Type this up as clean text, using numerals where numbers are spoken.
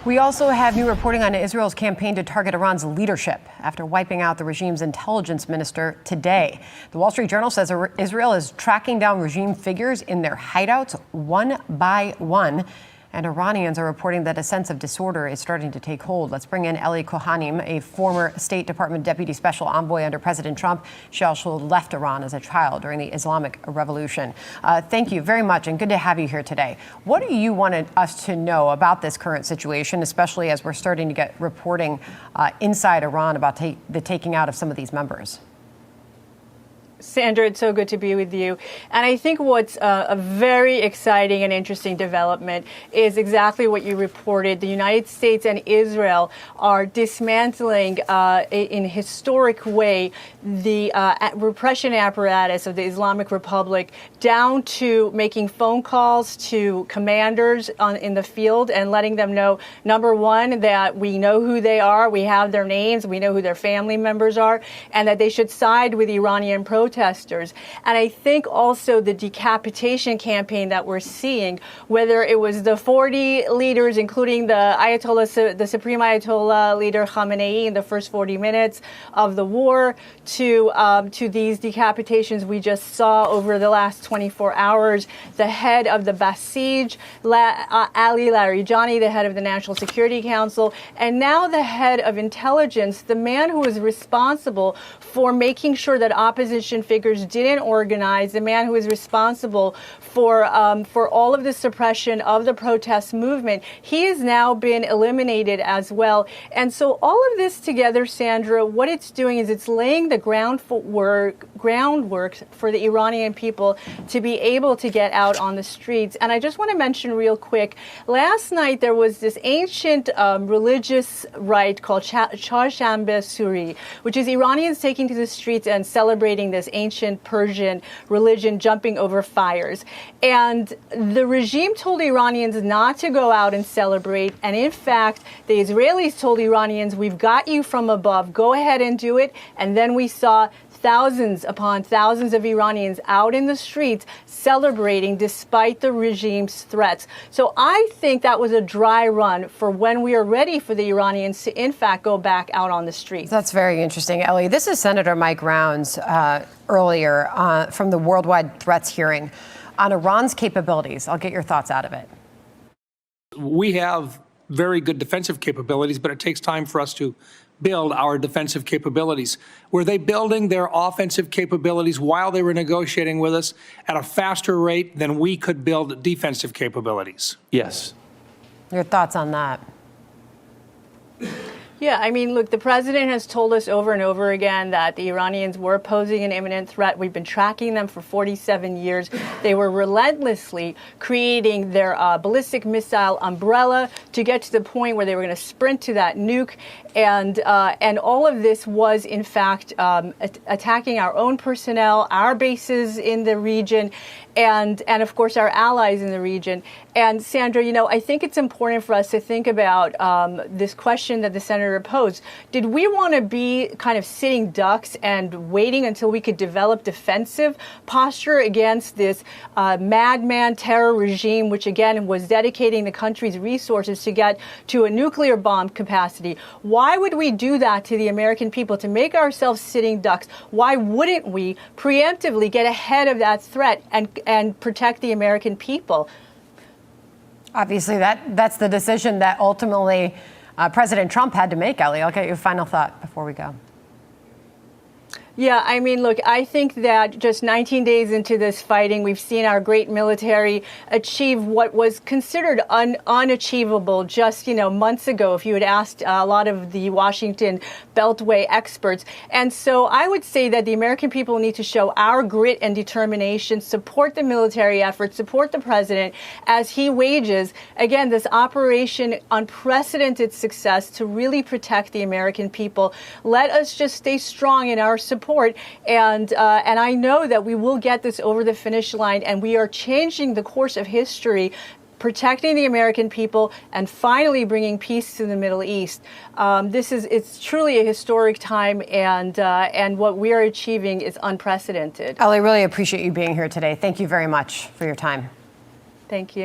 We also have new reporting on Israel's campaign to target Iran's leadership after wiping out the regime's intelligence minister today. The Wall Street Journal says Israel is tracking down regime figures in their hideouts one by one. And Iranians are reporting that a sense of disorder is starting to take hold. Let's bring in Eli Kohanim, a former State Department Deputy Special Envoy under President Trump. She also left Iran as a child during the Islamic Revolution. Thank you very much, and good to have you here today. What do you want us to know about this current situation, especially as we're starting to get reporting inside Iran about the taking out of some of these members? Sandra, it's so good to be with you. And I think what's a very exciting and interesting development is exactly what you reported. The United States and Israel are dismantling in a historic way the repression apparatus of the Islamic Republic, down to making phone calls to commanders in the field and letting them know, number one, that we know who they are, we have their names, we know who their family members are, and that they should side with Iranian protesters. And I think also the decapitation campaign that we're seeing, whether it was the 40 leaders, including the Ayatollah, the Supreme Ayatollah leader Khamenei in the first 40 minutes of the war, to these decapitations we just saw over the last 24 hours, the head of the Basij, Ali Larijani, the head of the National Security Council, and now the head of intelligence, the man who is responsible for making sure that opposition figures didn't organize, the man who is responsible for all of the suppression of the protest movement. He has now been eliminated as well. And so all of this together, Sandra, what it's doing is it's laying the groundwork for the Iranian people to be able to get out on the streets. And I just want to mention real quick, last night there was this ancient religious rite called Chahar-Shanbe Suri, which is Iranians taking to the streets and celebrating this ancient Persian religion, jumping over fires. And the regime told Iranians not to go out and celebrate. And in fact, the Israelis told Iranians, we've got you from above, go ahead and do it. And then we saw thousands upon thousands of Iranians out in the streets celebrating despite the regime's threats. So I think that was a dry run for when we are ready for the Iranians to, in fact, go back out on the streets. That's very interesting, Ellie. This is Senator Mike Rounds earlier from the Worldwide Threats hearing on Iran's capabilities. I'll get your thoughts out of it. We have very good defensive capabilities, but it takes time for us to build our defensive capabilities. Were they building their offensive capabilities while they were negotiating with us at a faster rate than we could build defensive capabilities? Yes. Your thoughts on that? Yeah, I mean, look, the president has told us over and over again that the Iranians were posing an imminent threat. We've been tracking them for 47 years. They were relentlessly creating their ballistic missile umbrella to get to the point where they were going to sprint to that nuke. And all of this was, in fact, attacking our own personnel, our bases in the region, and of course, our allies in the region. And Sandra, you know, I think it's important for us to think about this question that the senator posed. Did we want to be kind of sitting ducks and waiting until we could develop defensive posture against this madman terror regime, which again was dedicating the country's resources to get to a nuclear bomb capacity? Why would we do that to the American people, to make ourselves sitting ducks? Why wouldn't we preemptively get ahead of that threat and protect the American people? Obviously, that's the decision that ultimately President Trump had to make, Ellie. I'll get your final thought before we go. Yeah, I mean, look, I think that just 19 days into this fighting, we've seen our great military achieve what was considered unachievable just, months ago, if you had asked a lot of the Washington Beltway experts. And so I would say that the American people need to show our grit and determination, support the military effort, support the president as he wages, again, this operation unprecedented success to really protect the American people. Let us just stay strong in our support. And I know that we will get this over the finish line, and we are changing the course of history, protecting the American people, and finally bringing peace to the Middle East. It's truly a historic time, and what we are achieving is unprecedented. Ellie, really appreciate you being here today. Thank you very much for your time. Thank you.